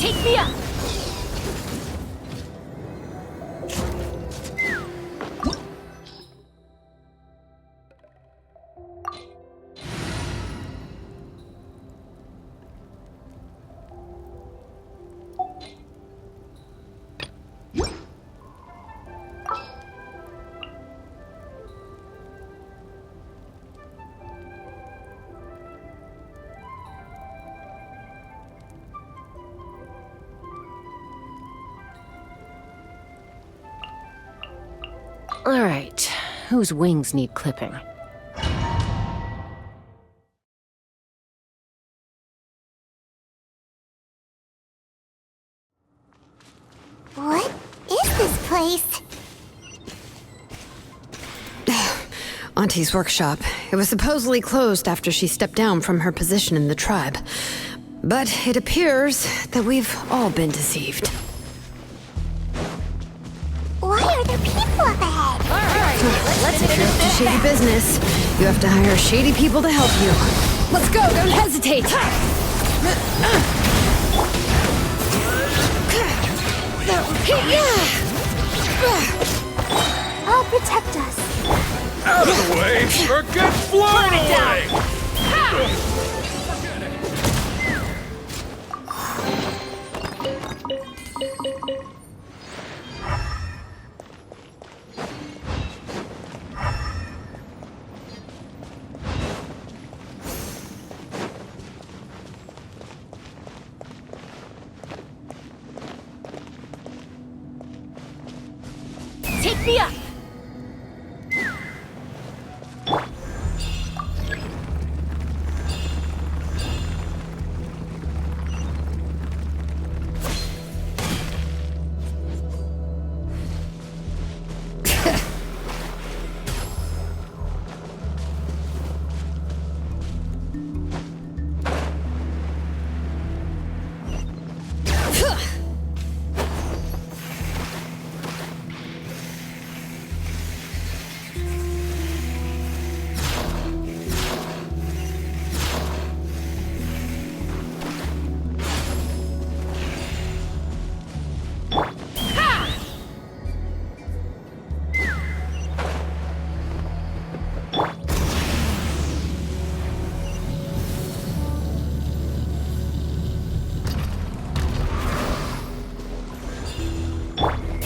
Take me up! Alright, whose wings need clipping? What is this place? Auntie's workshop. It was supposedly closed after she stepped down from her position in the tribe. But it appears that we've all been deceived. Why are there people up ahead? Let's get to shady business. You have to hire shady people to help you. Let's go, don't hesitate! I'll protect us. Out of the way, or get blown away! Take me up!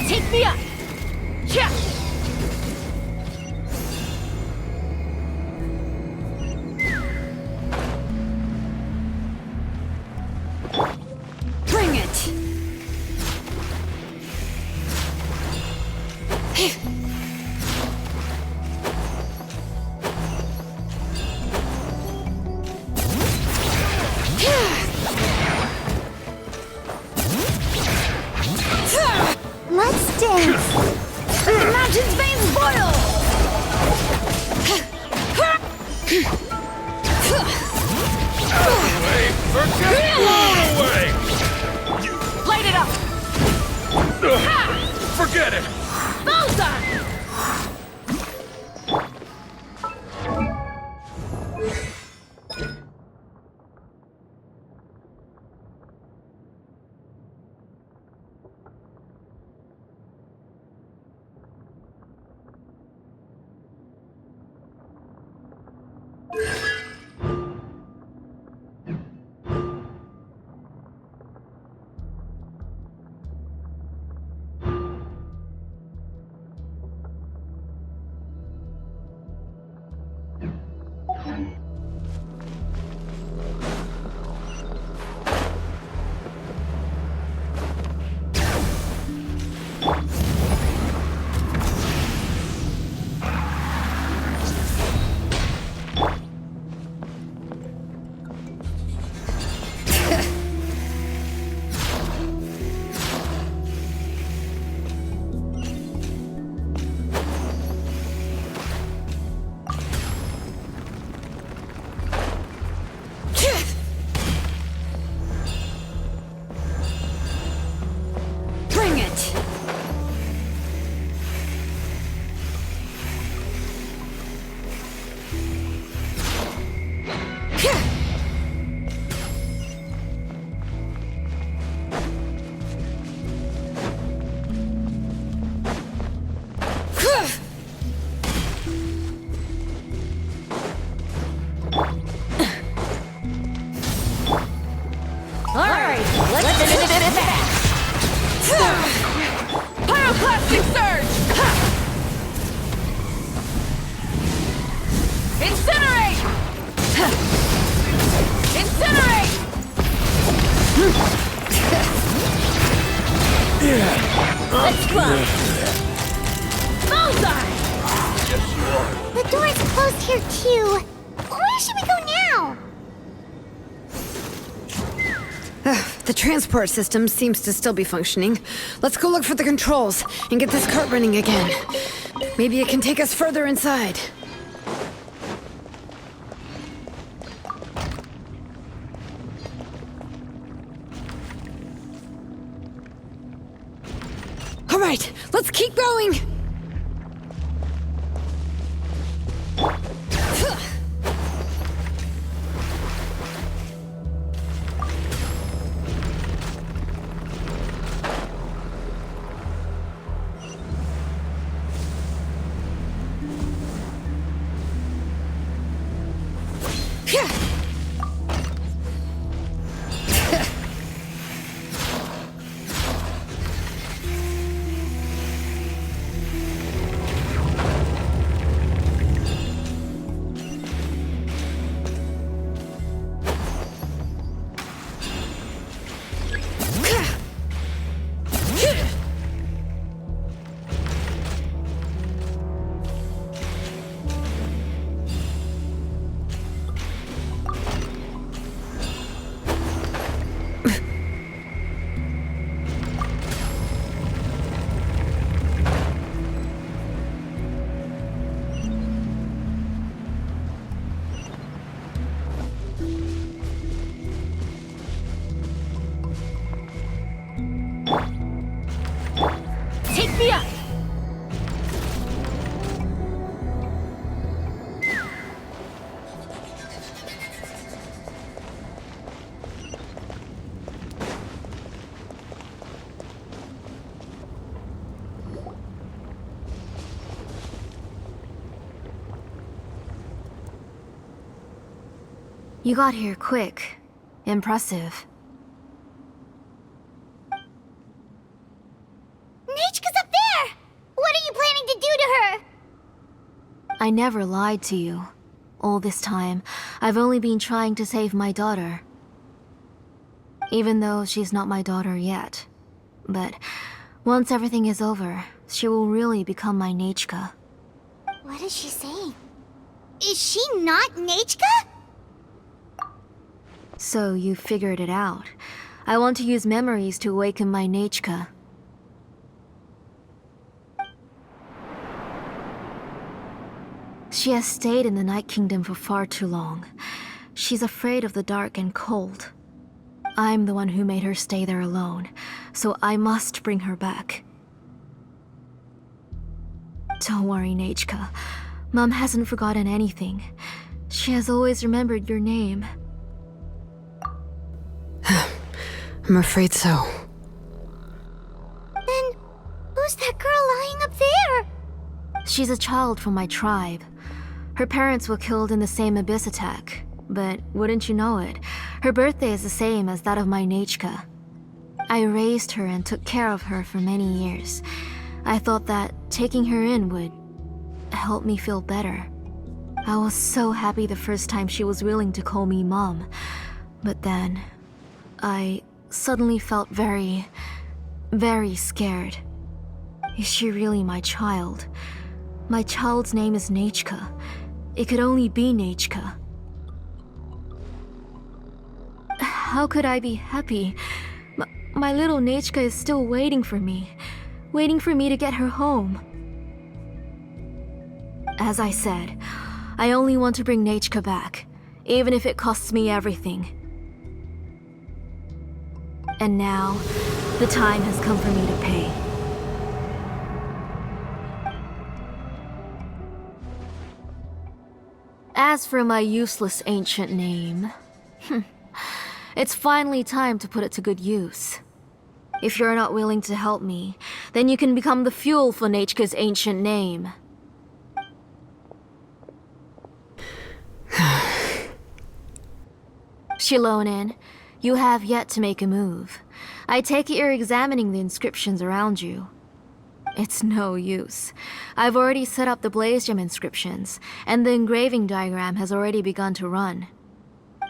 Take me up! Yeah! Bring it! Let's dance. The mountain's veins boil! Out of the way, or get blown away! Light it up! Forget it! Bullseye! Blitzball! Bullseye! Yes, you are. The door's closed here too. Where should we go now? The transport system seems to still be functioning. Let's go look for the controls and get this cart running again. Maybe it can take us further inside. All right, let's keep going! Take me up! You got here quick. Impressive. Nechka's up there! What are you planning to do to her? I never lied to you. All this time, I've only been trying to save my daughter. Even though she's not my daughter yet. But once everything is over, she will really become my Nechka. What is she saying? Is she not Nechka? So you figured it out. I want to use memories to awaken my Nechka. She has stayed in the Night Kingdom for far too long. She's afraid of the dark and cold. I'm the one who made her stay there alone, so I must bring her back. Don't worry, Nechka. Mom hasn't forgotten anything. She has always remembered your name. I'm afraid so. Then, who's that girl lying up there? She's a child from my tribe. Her parents were killed in the same abyss attack. But wouldn't you know it, her birthday is the same as that of my Nechka. I raised her and took care of her for many years. I thought that taking her in would help me feel better. I was so happy the first time she was willing to call me Mom. But then, I suddenly felt very, very scared. Is she really my child? My child's name is Nechka. It could only be Nechka. How could I be happy? My little Nechka is still waiting for me to get her home. As I said, I only want to bring Nechka back, even if it costs me everything. And now, the time has come for me to pay. As for my useless ancient name, it's finally time to put it to good use. If you're not willing to help me, then you can become the fuel for Nechka's ancient name. Shilonen, you have yet to make a move. I take it you're examining the inscriptions around you. It's no use. I've already set up the Blaze Gem inscriptions, and the engraving diagram has already begun to run.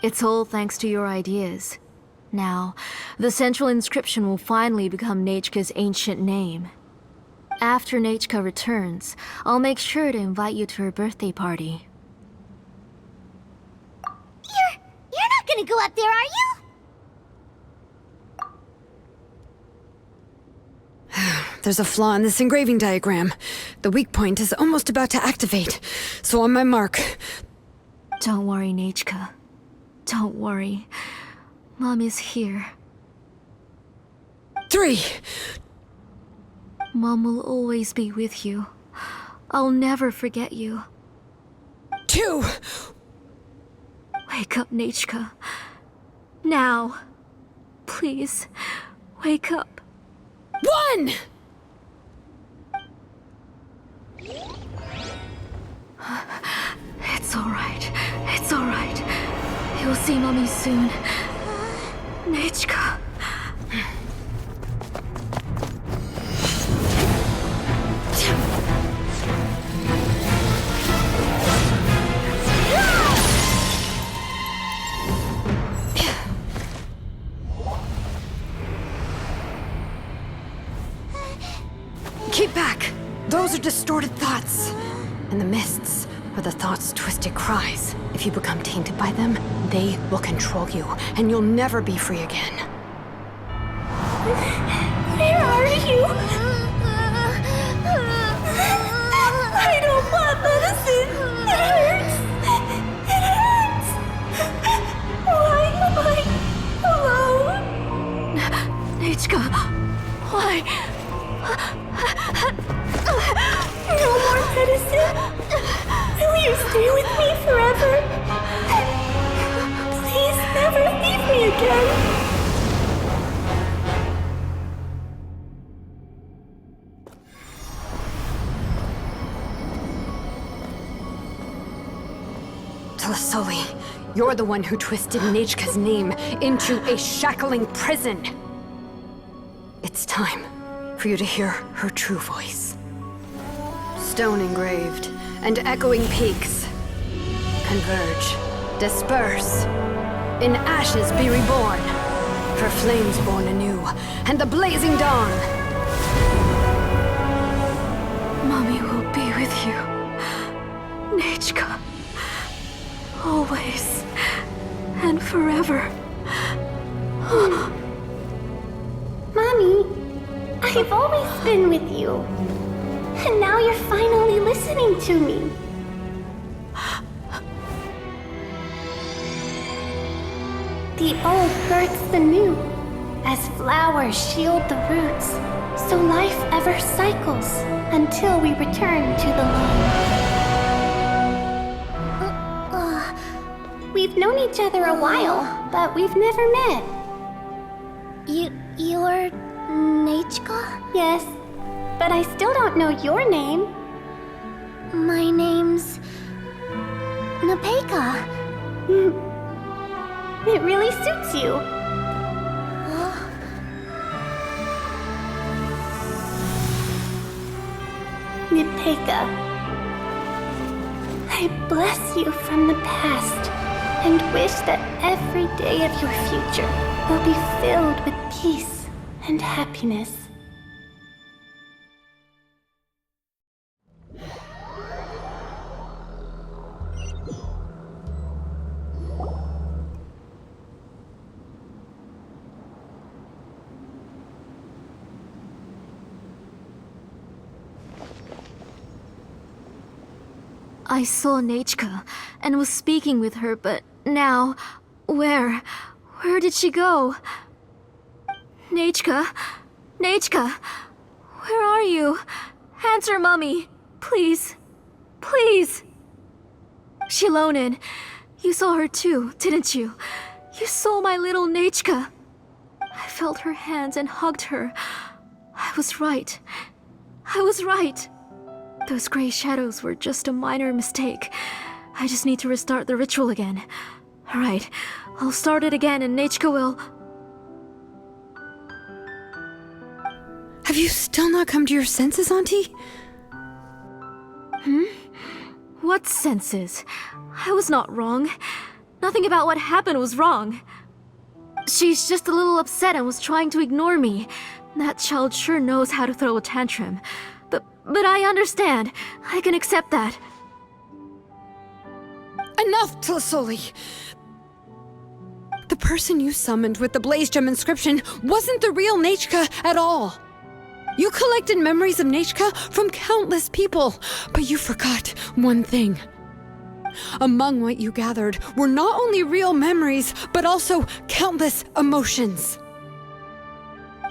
It's all thanks to your ideas. Now, the central inscription will finally become Nechka's ancient name. After Nechka returns, I'll make sure to invite you to her birthday party. You're not gonna go up there, are you? There's a flaw in this engraving diagram. The weak point is almost about to activate. So on my mark. Don't worry, Nechka. Don't worry. Mom is here. 3. Mom will always be with you. I'll never forget you. 2. Wake up, Nechka. Now. Please, wake up. 1. It's alright. It's alright. You'll see Mommy soon. Nechka. Keep back! Those are distorted thoughts. And the mists are the thoughts' twisted cries. If you become tainted by them, they will control you, and you'll never be free again. Where are you? I don't want medicine. It hurts. It hurts. Why am I alone? Nechka, why? No more medicine. Will you stay with me forever? Please never leave me again. Telasoli, you're the one who twisted Nechka's name into a shackling prison. It's time for you to hear her true voice. Stone engraved and echoing peaks converge, disperse, in ashes be reborn, for flames born anew, and the blazing dawn. Mommy will be with you. Nechka. Always. And forever. Mommy, I've always been with you. And now you're finally listening to me. The old births the new, as flowers shield the roots, so life ever cycles until we return to the light. We've known each other a while, but we've never met. You're Nechka? Yes, but I still don't know your name. My name's Nepeka. It really suits you. Nepeka, I bless you from the past and wish that every day of your future will be filled with peace and happiness. I saw Nechka and was speaking with her, but now, where did she go? Nechka? Nechka? Where are you? Answer, Mommy. Please. Please. Shilonen, you saw her too, didn't you? You saw my little Nechka. I felt her hands and hugged her. I was right. I was right. Those gray shadows were just a minor mistake. I just need to restart the ritual again. Alright, I'll start it again and Nechka will... Have you still not come to your senses, Auntie? What senses? I was not wrong. Nothing about what happened was wrong. She's just a little upset and was trying to ignore me. That child sure knows how to throw a tantrum. But I understand. I can accept that. Enough, Tlisoli! The person you summoned with the Blaze Gem inscription wasn't the real Nechka at all. You collected memories of Nechka from countless people, but you forgot one thing. Among what you gathered were not only real memories, but also countless emotions.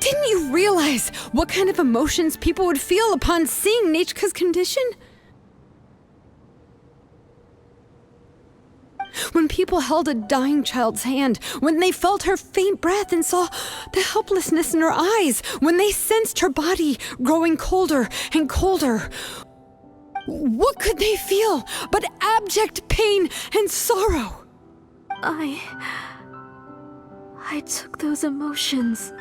Didn't you realize what kind of emotions people would feel upon seeing Nechka's condition? When people held a dying child's hand, when they felt her faint breath and saw the helplessness in her eyes, when they sensed her body growing colder and colder, what could they feel but abject pain and sorrow? I took those emotions.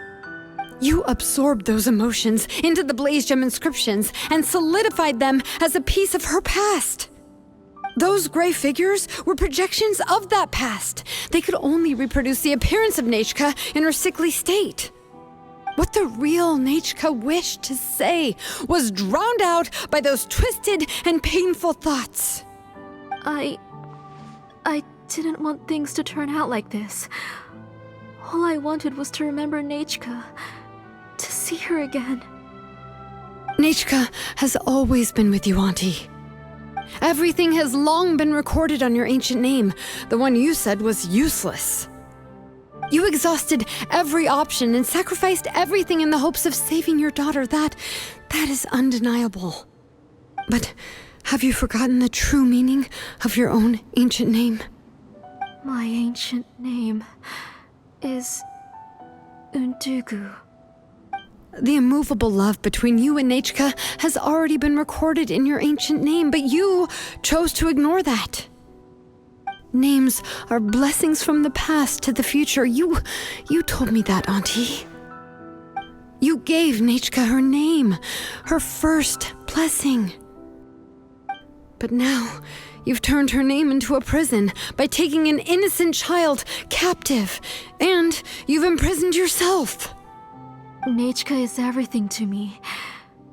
You absorbed those emotions into the Blaze Gem inscriptions and solidified them as a piece of her past. Those gray figures were projections of that past. They could only reproduce the appearance of Nechka in her sickly state. What the real Nechka wished to say was drowned out by those twisted and painful thoughts. I didn't want things to turn out like this. All I wanted was to remember Nechka, to see her again. Nechka has always been with you, Auntie. Everything has long been recorded on your ancient name, the one you said was useless. You exhausted every option and sacrificed everything in the hopes of saving your daughter. That is undeniable. But have you forgotten the true meaning of your own ancient name? My ancient name is Undugu. The immovable love between you and Nechka has already been recorded in your ancient name, but you chose to ignore that. Names are blessings from the past to the future. You told me that, Auntie. You gave Nechka her name, her first blessing. But now, you've turned her name into a prison by taking an innocent child captive, and you've imprisoned yourself. Nechka is everything to me.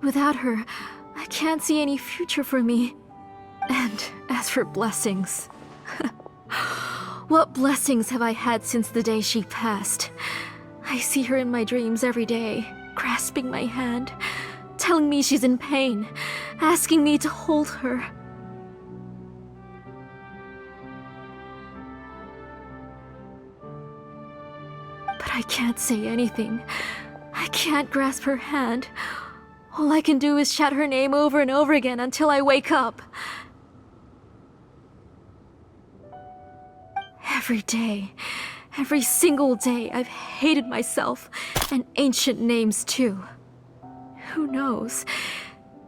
Without her, I can't see any future for me. And as for blessings... what blessings have I had since the day she passed? I see her in my dreams every day, grasping my hand, telling me she's in pain, asking me to hold her. But I can't say anything. I can't grasp her hand. All I can do is shout her name over and over again until I wake up. Every day, every single day, I've hated myself, and ancient names too. Who knows?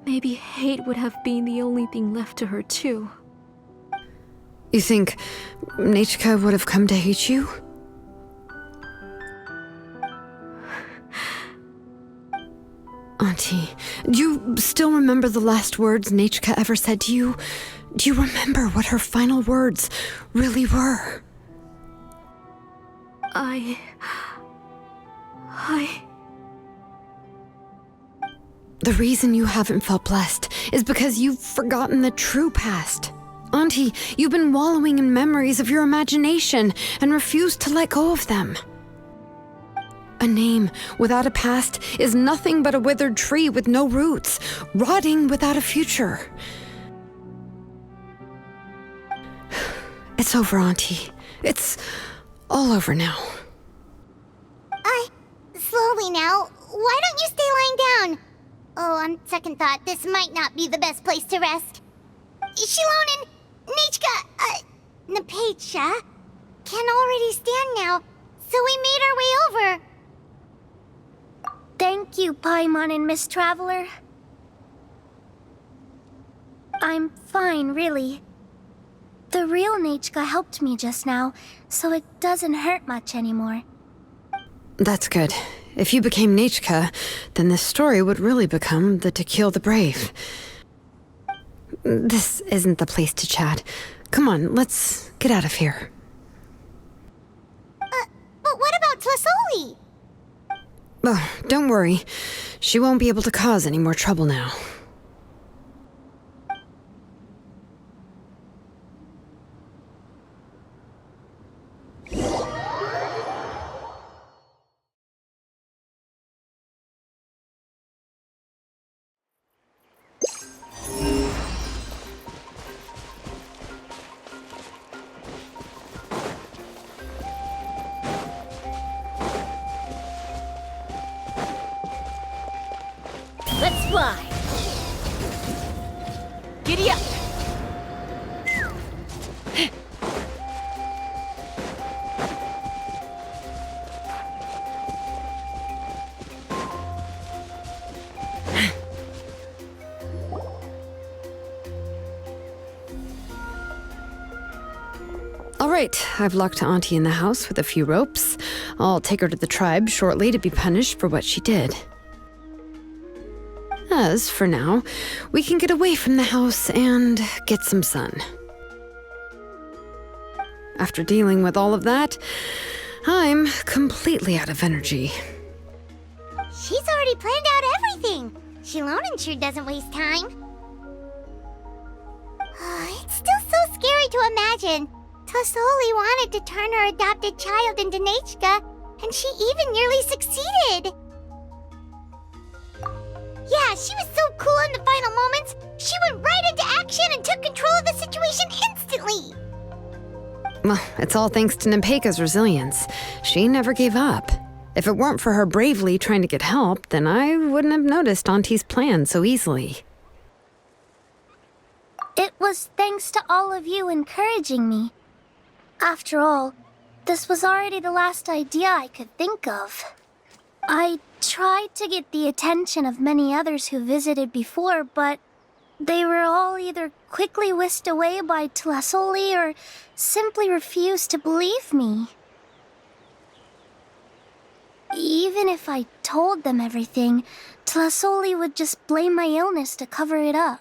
Maybe hate would have been the only thing left to her too. You think Nechka would have come to hate you? Auntie, do you still remember the last words Nechka ever said to you? Do you remember what her final words really were? The reason you haven't felt blessed is because you've forgotten the true past. Auntie, you've been wallowing in memories of your imagination and refused to let go of them. A name without a past is nothing but a withered tree with no roots, rotting without a future. It's over, Auntie. It's all over now. Slowly now. Why don't you stay lying down? Oh, on second thought, this might not be the best place to rest. Shilon and Nechka, Napecha can already stand now, so we made our way over. Thank you, Paimon and Miss Traveler. I'm fine, really. The real Nechka helped me just now, so it doesn't hurt much anymore. That's good. If you became Nechka, then this story would really become the To Kill the Brave. This isn't the place to chat. Come on, let's get out of here. But what about Tlisoli? Oh, don't worry. She won't be able to cause any more trouble now. fly! Giddy up! All right, I've locked Auntie in the house with a few ropes. I'll take her to the tribe shortly to be punished for what she did. As for now, we can get away from the house and get some sun. After dealing with all of that, I'm completely out of energy. She's already planned out everything. Shilonen sure doesn't waste time. It's still so scary to imagine. Tlasoli wanted to turn her adopted child into Nechka, and she even nearly succeeded. Yeah, she was so cool in the final moments. She went right into action and took control of the situation instantly. Well, it's all thanks to Nepeka's resilience. She never gave up. If it weren't for her bravely trying to get help, then I wouldn't have noticed Auntie's plan so easily. It was thanks to all of you encouraging me. After all, this was already the last idea I could think of. I tried to get the attention of many others who visited before, but they were all either quickly whisked away by Tlasoli or simply refused to believe me. Even if I told them everything, Tlasoli would just blame my illness to cover it up.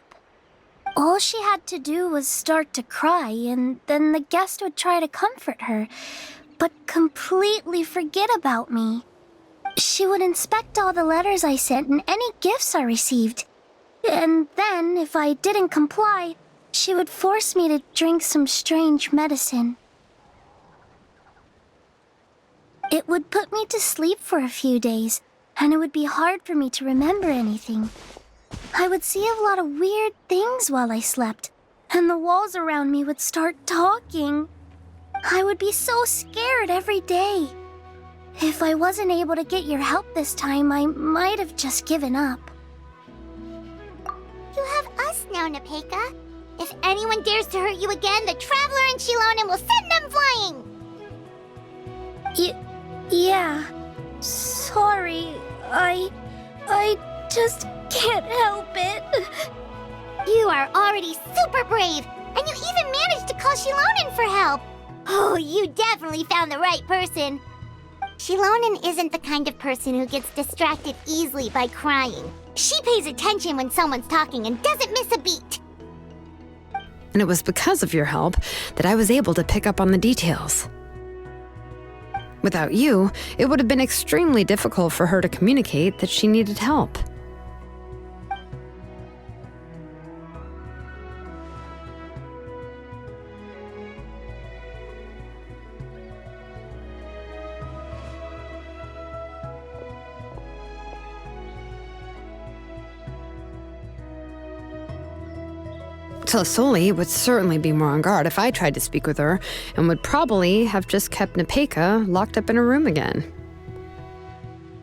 All she had to do was start to cry, and then the guest would try to comfort her, but completely forget about me. She would inspect all the letters I sent and any gifts I received. And then, if I didn't comply, she would force me to drink some strange medicine. It would put me to sleep for a few days, and it would be hard for me to remember anything. I would see a lot of weird things while I slept, and the walls around me would start talking. I would be so scared every day. If I wasn't able to get your help this time, I might have just given up. You have us now, Nepeka. If anyone dares to hurt you again, the Traveler and Shilonen will send them flying! Yeah. Sorry. I just can't help it. You are already super brave, and you even managed to call Shilonen for help. Oh, you definitely found the right person. Shilonen isn't the kind of person who gets distracted easily by crying. She pays attention when someone's talking and doesn't miss a beat. And it was because of your help that I was able to pick up on the details. Without you, it would have been extremely difficult for her to communicate that she needed help. Tlasoli would certainly be more on guard if I tried to speak with her, and would probably have just kept Nepeka locked up in a room again.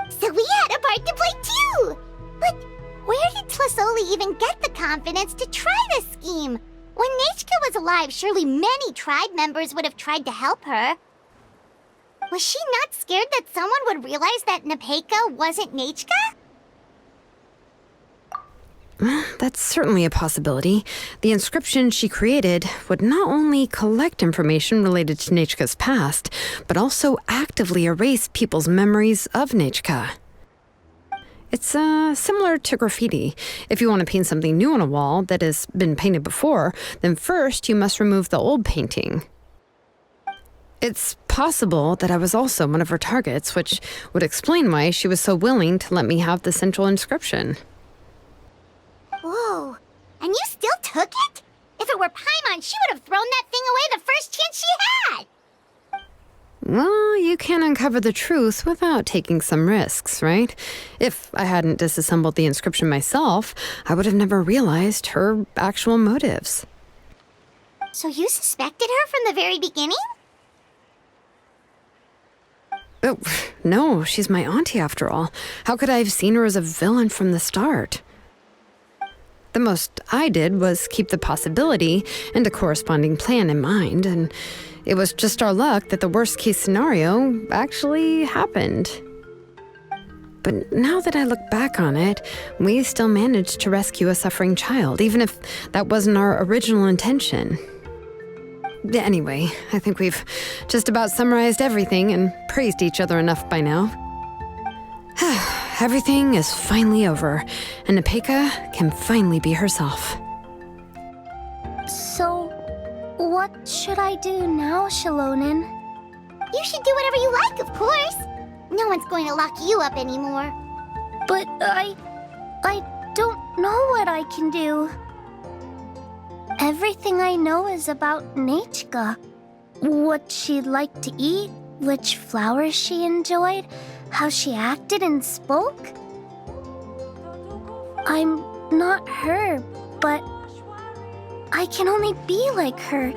So we had a part to play too! But where did Tlasoli even get the confidence to try this scheme? When Nechka was alive, surely many tribe members would have tried to help her. Was she not scared that someone would realize that Nepeka wasn't Nechka? That's certainly a possibility. The inscription she created would not only collect information related to Nechka's past, but also actively erase people's memories of Nechka. It's similar to graffiti. If you want to paint something new on a wall that has been painted before, then first you must remove the old painting. It's possible that I was also one of her targets, which would explain why she was so willing to let me have the central inscription. Whoa, and you still took it? If it were Paimon, she would have thrown that thing away the first chance she had! Well, you can't uncover the truth without taking some risks, right? If I hadn't disassembled the inscription myself, I would have never realized her actual motives. So you suspected her from the very beginning? Oh, no, she's my auntie after all. How could I have seen her as a villain from the start? The most I did was keep the possibility and a corresponding plan in mind, and it was just our luck that the worst case scenario actually happened. But now that I look back on it, we still managed to rescue a suffering child, even if that wasn't our original intention. Anyway, I think we've just about summarized everything and praised each other enough by now. Everything is finally over, and Nepeka can finally be herself. So, what should I do now, Shilonen? You should do whatever you like, of course. No one's going to lock you up anymore. But I don't know what I can do. Everything I know is about Nechka. What she'd like to eat, which flowers she enjoyed, how she acted and spoke. I'm not her, but I can only be like her.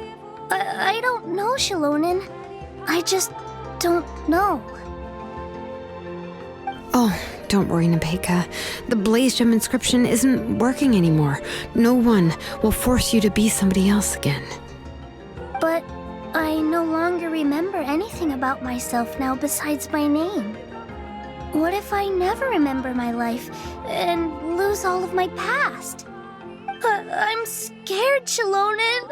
I don't know, Shilonen. I just don't know. Oh, don't worry, Nepeka. The Blaze Gem inscription isn't working anymore. No one will force you to be somebody else again. But I no longer remember anything about myself now besides my name. What if I never remember my life and lose all of my past? I'm scared, Shilonen.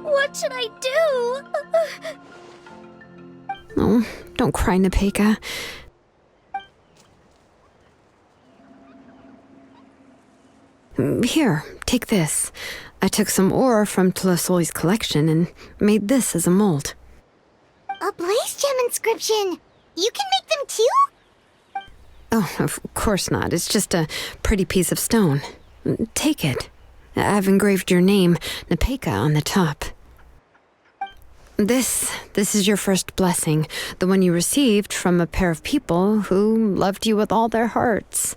What should I do? Oh, don't cry, Nepeka. Here, take this. I took some ore from Tlasoli's collection and made this as a mold. A Blaze Gem inscription! You can make them too? Oh, of course not. It's just a pretty piece of stone. Take it. I've engraved your name, Nepeka, on the top. This is your first blessing, the one you received from a pair of people who loved you with all their hearts.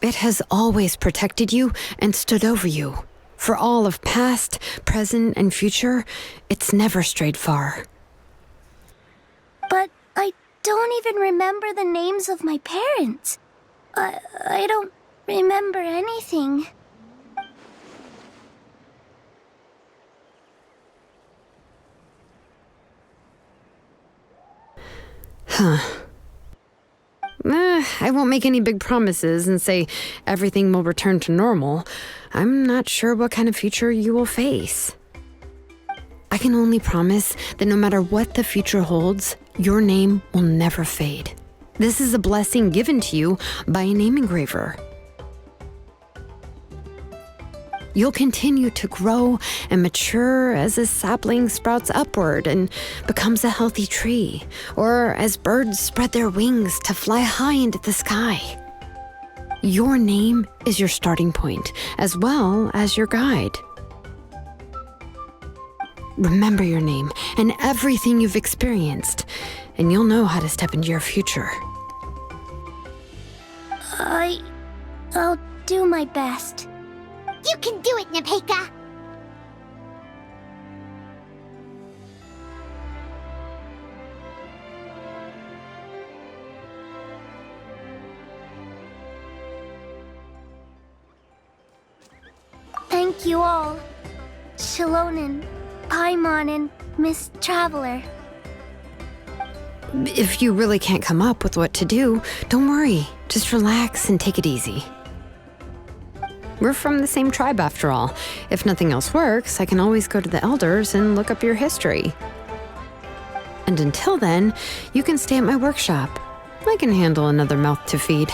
It has always protected you and stood over you. For all of past, present, and future, it's never strayed far. But I don't even remember the names of my parents. I don't remember anything. I won't make any big promises and say everything will return to normal. I'm not sure what kind of future you will face. I can only promise that no matter what the future holds, your name will never fade. This is a blessing given to you by a name engraver. You'll continue to grow and mature as a sapling sprouts upward and becomes a healthy tree, or as birds spread their wings to fly high into the sky. Your name is your starting point, as well as your guide. Remember your name and everything you've experienced, and you'll know how to step into your future. I'll do my best. You can do it, Nepeka! Thank you all. Shilonen, Paimon, and Miss Traveler. If you really can't come up with what to do, don't worry. Just relax and take it easy. We're from the same tribe after all. If nothing else works, I can always go to the elders and look up your history. And until then, you can stay at my workshop. I can handle another mouth to feed.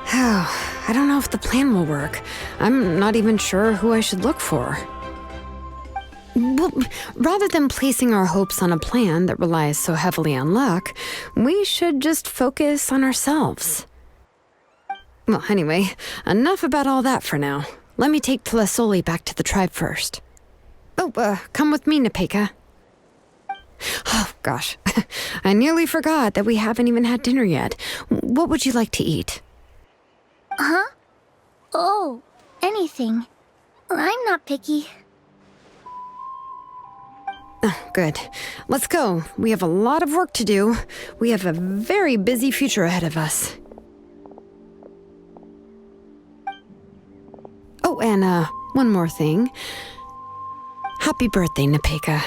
I don't know if the plan will work. I'm not even sure who I should look for. Well, rather than placing our hopes on a plan that relies so heavily on luck, we should just focus on ourselves. Well, anyway, enough about all that for now. Let me take Tlasoli back to the tribe first. Oh, come with me, Nepeka. Oh, gosh. I nearly forgot that we haven't even had dinner yet. What would you like to eat? Huh? Oh, anything. I'm not picky. Oh, good. Let's go. We have a lot of work to do. We have a very busy future ahead of us. Oh, and one more thing. Happy birthday, Nepeka.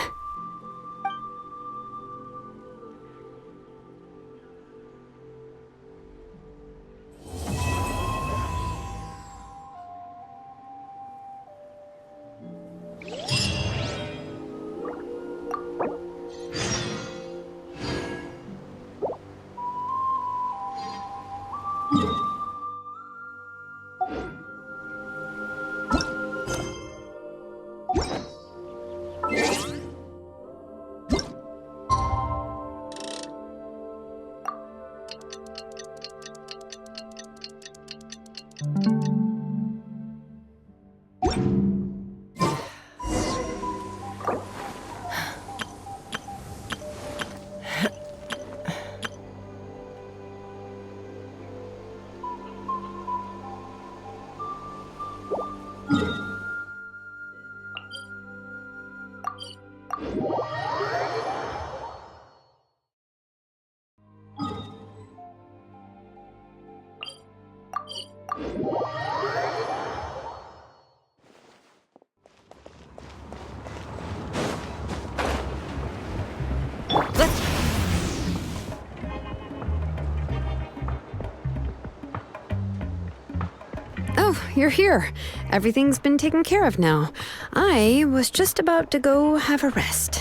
Oh, you're here. Everything's been taken care of now. I was just about to go have a rest.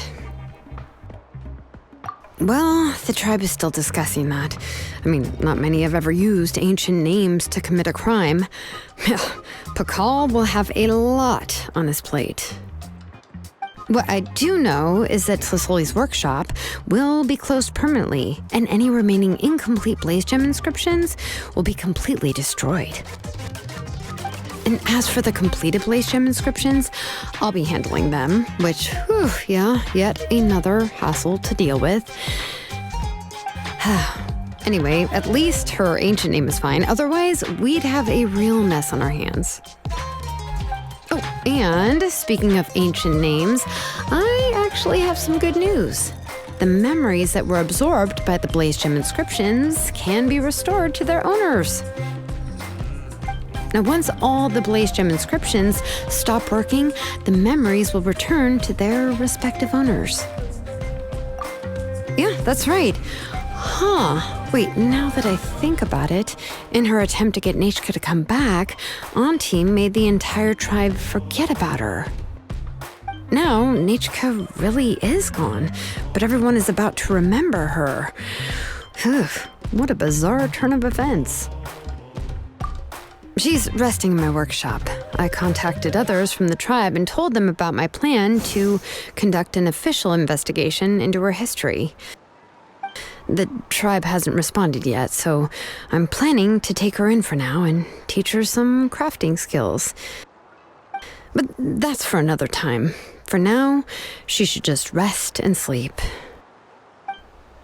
Well, the tribe is still discussing that. I mean, not many have ever used ancient names to commit a crime. Pakal will have a lot on his plate. What I do know is that Tlisoli's workshop will be closed permanently, and any remaining incomplete Blaze Gem inscriptions will be completely destroyed. And as for the completed Blaze Gem inscriptions, I'll be handling them, which, whew, yeah, yet another hassle to deal with. Anyway, at least her ancient name is fine. Otherwise, we'd have a real mess on our hands. Oh, and speaking of ancient names, I actually have some good news. The memories that were absorbed by the Blaze Gem inscriptions can be restored to their owners. Now, once all the Blaze Gem inscriptions stop working, the memories will return to their respective owners. Yeah, that's right. Wait, now that I think about it, in her attempt to get Nechka to come back, Auntie made the entire tribe forget about her. Now, Nechka really is gone, but everyone is about to remember her. What a bizarre turn of events. She's resting in my workshop. I contacted others from the tribe and told them about my plan to conduct an official investigation into her history. The tribe hasn't responded yet, so I'm planning to take her in for now and teach her some crafting skills. But that's for another time. For now, she should just rest and sleep.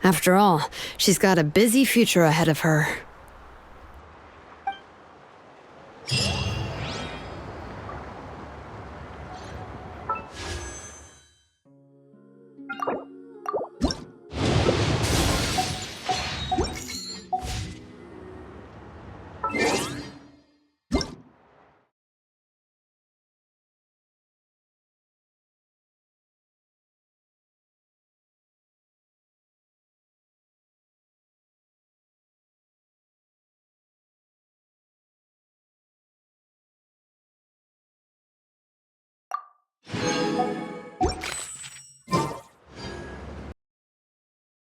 After all, she's got a busy future ahead of her.